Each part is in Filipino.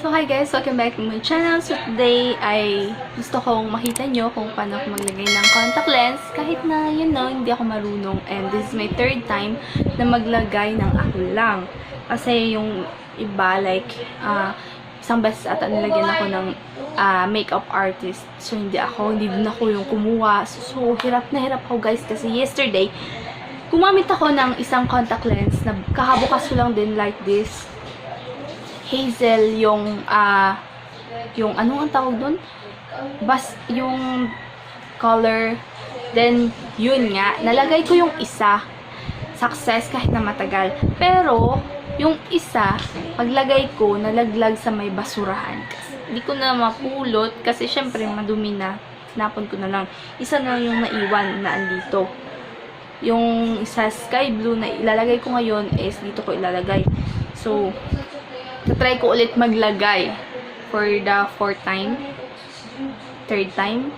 So hi guys, welcome back to my channel. So today ay gusto kong makita nyo kung paano ako maglagay ng contact lens. Kahit na yun no, hindi ako marunong. And this is my third time na maglagay ng ako lang. Kasi yung iba like isang beses ata nilagyan ako ng makeup artist. So hindi din ako yung kumuha. So hirap na hirap ako guys kasi yesterday gumamit ako ng isang contact lens na kakabukas ko lang din like this. Hazel yung ano ang tawag doon? Yung color. Then, yun nga, nalagay ko yung isa. Success kahit na matagal. Pero, yung isa, paglagay ko, nalaglag sa may basurahan. Hindi ko na mapulot kasi syempre madumi na. Sinapon ko na lang. Isa na yung naiwan na andito. Yung isa sky blue na ilalagay ko ngayon is dito ko ilalagay. So, try ko ulit maglagay for the fourth time. Third time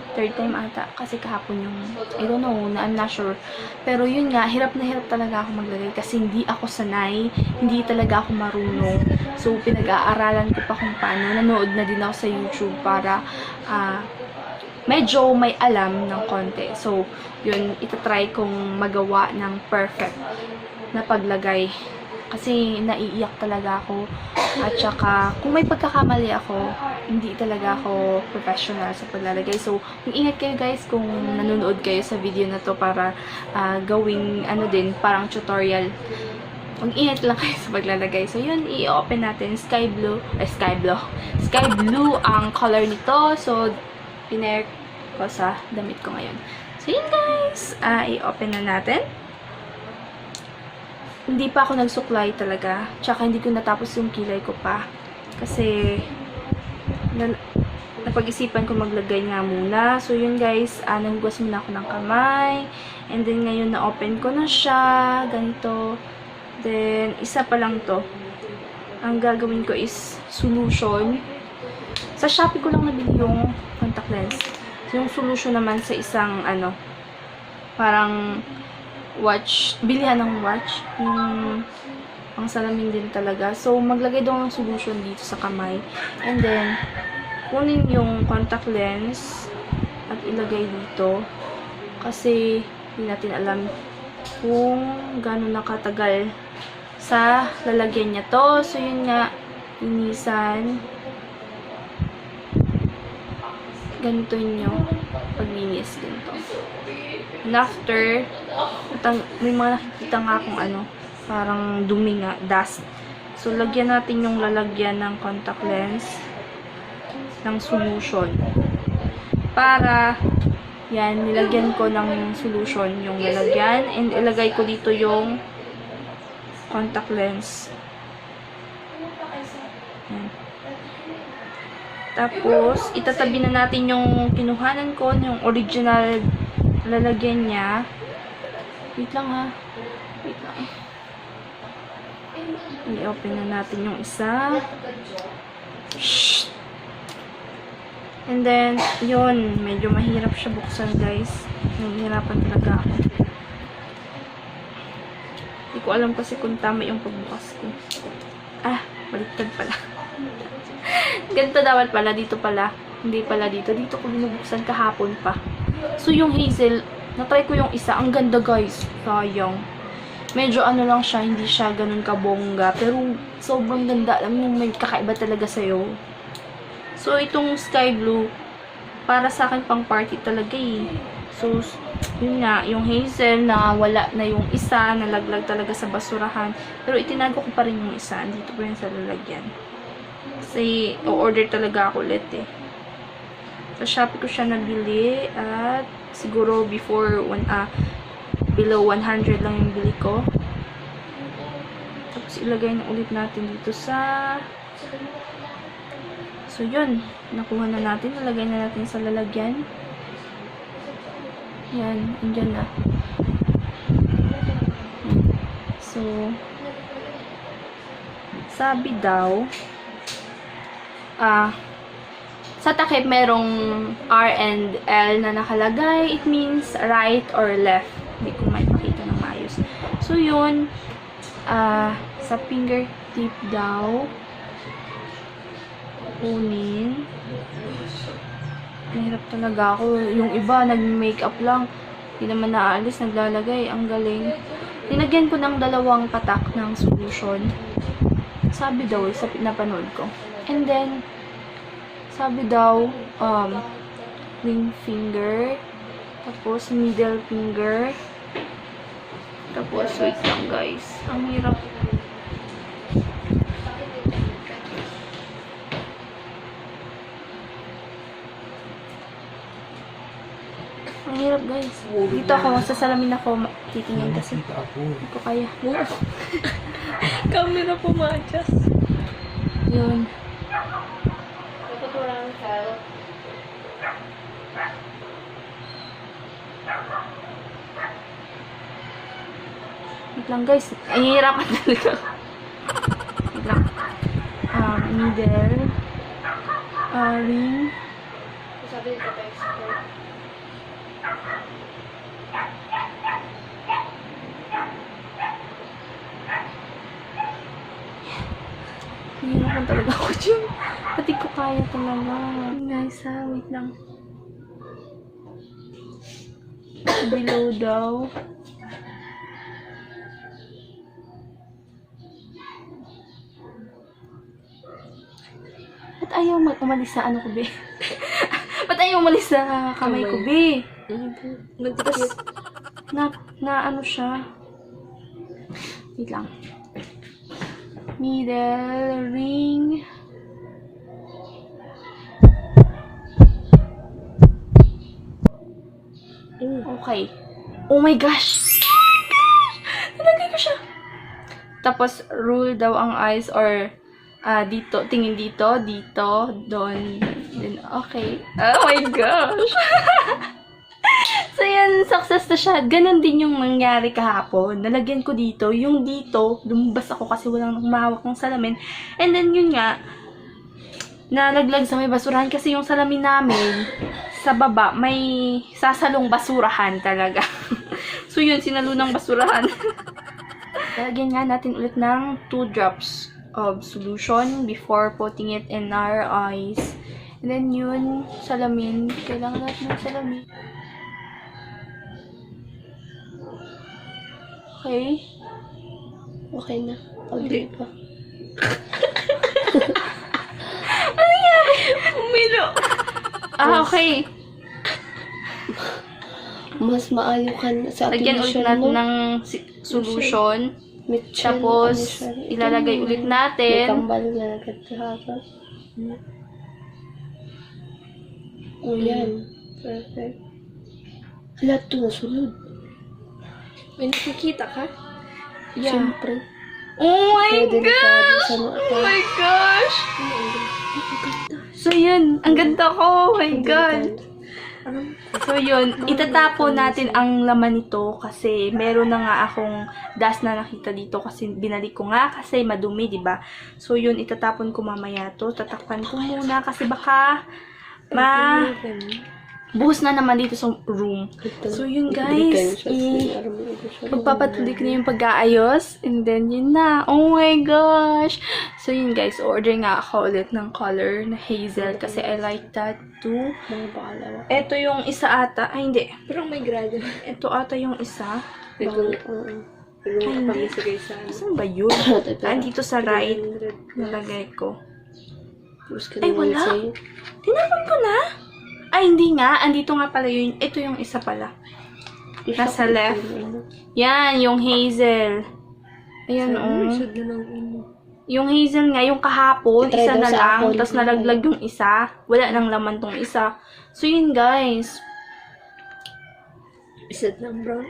ata. Kasi kahapon yung, I don't know, I'm not sure. Pero yun nga, hirap na hirap talaga ako maglagay kasi hindi ako sanay, hindi talaga ako marunong. So, pinag-aaralan ko pa kung paano. Nanood na din ako sa YouTube para medyo may alam ng konti. So, yun, itatry kong magawa ng perfect na paglagay. Kasi naiiyak talaga ako. At saka, kung may pagkakamali ako, hindi talaga ako professional sa paglalagay. So, ingat kayo guys kung nanonood kayo sa video na to para gawing din, parang tutorial. Mag-ingat lang kayo sa paglalagay. So, yun, i-open natin. Sky blue ang color nito. So, pinair ko sa damit ko ngayon. So, yun guys. I-open na natin. Hindi pa ako nagsuklay talaga. Tsaka hindi ko natapos yung kilay ko pa. Kasi, napag-isipan ko maglagay nga muna. So, yun guys, nahugas muna ako ng kamay. And then, ngayon na-open ko na siya. Ganito. Then, isa pa lang to. Ang gagawin ko is solution. Sa Shopee ko lang nabili yung contact lens. So, yung solution naman sa isang, parang watch, bilihan ng watch, yung pang salamin din talaga. So, maglagay daw ng solution dito sa kamay. And then, kunin yung contact lens at ilagay dito. Kasi, hindi natin alam kung gano'n nakatagal sa lalagyan niya to. So, yun nga, linisan. Ganito nyo paglinis din to. And after, may mga nakikita nga akong parang dumi nga, dust. So, lagyan natin yung lalagyan ng contact lens ng solution. Para, yan, nilagyan ko ng solution yung lalagyan. And ilagay ko dito yung contact lens. Yan. Tapos, itatabi na natin yung kinuhanan ko, yung original lalagyan niya. Wait lang ha. Wait lang. I-open na natin yung isa. Shhh. And then, yun. Medyo mahirap siya buksan guys. Nahihirapan talaga ako. Hindi ko alam kasi kung tama yung pagbukas ko. Baliktad pala. Ganito dapat pala. Dito pala. Hindi pala dito. Dito ko binubuksan kahapon pa. So, yung hazel, natry ko yung isa. Ang ganda, guys. Sayang. Medyo lang siya. Hindi siya ganun kabongga. Pero, sobrang ganda. Alam mo, may kakaiba talaga sa'yo. So, itong sky blue, para sa akin pang party talaga eh. So, yun nga. Yung hazel, na wala na yung isa. Nalaglag talaga sa basurahan. Pero, itinago ko pa rin yung isa. Dito pa rin sa lalagyan. Kasi, o-order talaga ako ulit eh. Sa Shopee ko siya nabili at siguro below 100 lang yung bili ko. Tapos ilagay na ulit natin dito sa So yun, nakuha na natin, nalagay na natin sa lalagyan. Yan, andyan na. So sabi daw sa takip, merong R and L na nakalagay. It means right or left. Hindi ko may makita ng maayos. So, yun. Sa fingertip daw, kunin. Mahirap talaga ako. Yung iba, nag-makeup lang. Hindi naman naaalis, naglalagay. Ang galing. Tinagyan ko ng 2 patak ng solution. Sabi daw, sa napanood ko. And then, sabi daw, ring finger. Tapos, middle finger. Tapos, wait lang guys. Ang hirap. Ang hirap guys. Dito ako, sa salamin ako titingin kasi. Hindi ko kaya. Camera po ma-adjust. Yun. Dapat walang file. Wait lang guys. Ang hihirapan talaga. Wait lang. Middle. Ring. Sabi dito pa expert. Hihirapan talaga ako dyan. Pati ko kaya talaga. Guys ha, wait lang. Below daw. Ba't ayaw umalis sa ano ko, be? Ba't ayaw umalis sa kamay ko, be? Magdikit. Na ano siya? Wait lang. Middle ring. Okay. Oh my gosh! Nalagay ko siya. Tapos, rule daw ang eyes or dito, tingin dito, doon, then okay. Oh my gosh! So, yan, success na siya. Ganon din yung nangyari kahapon. Nalagyan ko dito. Yung dito, lumabas ako kasi walang humahawak ng salamin. And then, yun nga, nalaglag sa may basurahan kasi yung salamin namin, sa baba, may sasalong basurahan talaga. So, yun, sinalo ng basurahan. Lagyan nga natin ulit ng 2 drops of solution before putting it in our eyes. And then, yun, salamin. Kailangan natin ng salamin. Okay. Okay na. Pag-break pa. Ano nangyari? Umilo. Okay. Mas maayo ka sa Lagyan ulit application natin mo. ng solution. Mitchell, Tapos, ano siya? ilalagay ulit May natin. kambal na nagkatahapa. O yan. Perfect. Lahat to nasulod. May nakikita ka? Yeah. Siyempre. Oh my Kaya delikado gosh! sa mga Oh my gosh! So, yun. Ang ganda ko. Oh my God. So, yun. Itatapon natin ang laman nito kasi meron na nga akong dust na nakita dito kasi binalik ko nga kasi madumi, diba? So, yun. Itatapon ko mamaya to. Tatakpan ko muna kasi baka buhos na naman dito sa room. So, yun guys. Magpapatuloy ko na yung pag-aayos. And then, yun na. Oh my gosh! So, yun guys. Order nga ako ulit ng color na hazel. Kasi I like that too. Mga bakalawa. Ito yung isa ata. Ay, hindi. Pero may grado. Ito ata yung isa. Oo. Nagulong kami sa guys. Saan ba yun? Dito sa right. Nalagay ko. Ay, wala. Tinapon ko na. Ay, hindi nga. Andito nga pala yun. Ito yung isa pala. Nasa left. Yan, yung hazel. Ayan, Yung hazel nga, yung kahapon, Try isa daw na sa lang. ako. Tapos nalaglag yung isa. Wala nang laman tong isa. So, yun guys. Isat ng brown.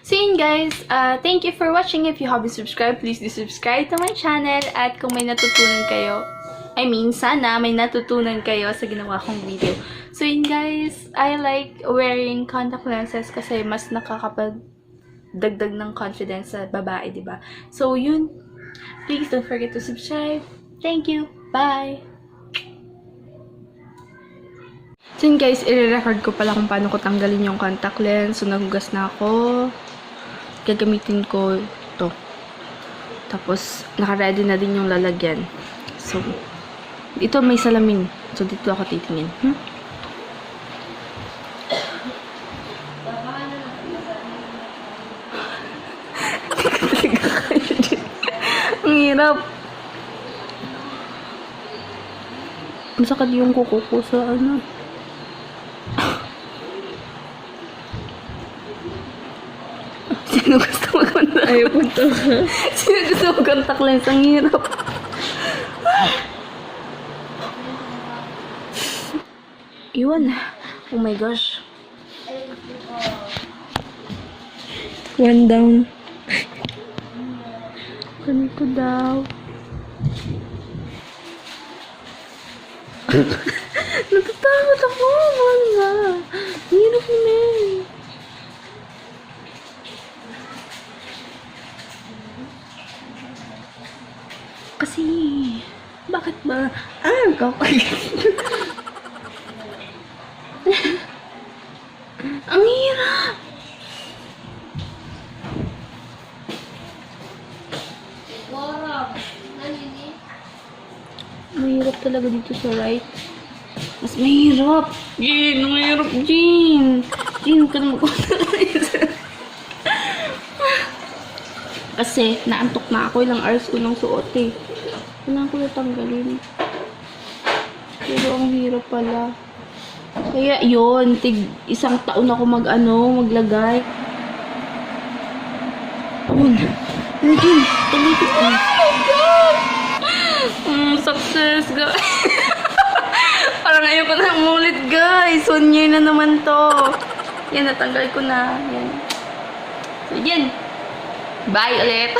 So yun guys, thank you for watching. If you haven't subscribed, please do subscribe to my channel. At kung may natutunan kayo, sana may natutunan kayo sa ginawa kong video. So yun guys, I like wearing contact lenses kasi mas nakakapagdagdag ng confidence sa babae, di ba? So yun, please don't forget to subscribe. Thank you. Bye! So yun guys, i-record ko pala kung paano ko tanggalin yung contact lens. So nagugas na ako. Gagamitin ko to. Tapos, naka-ready na din yung lalagyan. So, ito may salamin. So, dito ako titingin. Ang hirap. Masakit yung kuko ko sa ano. Sino gusto mag-contact? Ayaw punta. Sino gusto mag-contact lens? Ang hirap. Iwan. Oh my gosh. One down. Kunin ko daw. Natatakot ako. Wala. Ang hirap naman. Kasi, bakit ba? Kapag. Ang hirap. Mahirap talaga dito sa right. Mas mahirap. Jean, mahirap, Jean. Jean, ka na Kasi, naantok na ako. Ilang hours ko nang suot eh. Kailangan ko natanggalin. Pero ang hirap pala. Kaya yun, isang taon ako maglagay. Ayun. Jean, tumitik na. Oh my God! Success, guys. Parang ayoko na umulit, guys. 1 year na naman to. Yan, natanggal ko na. Yan. So, yan. Bye ulit.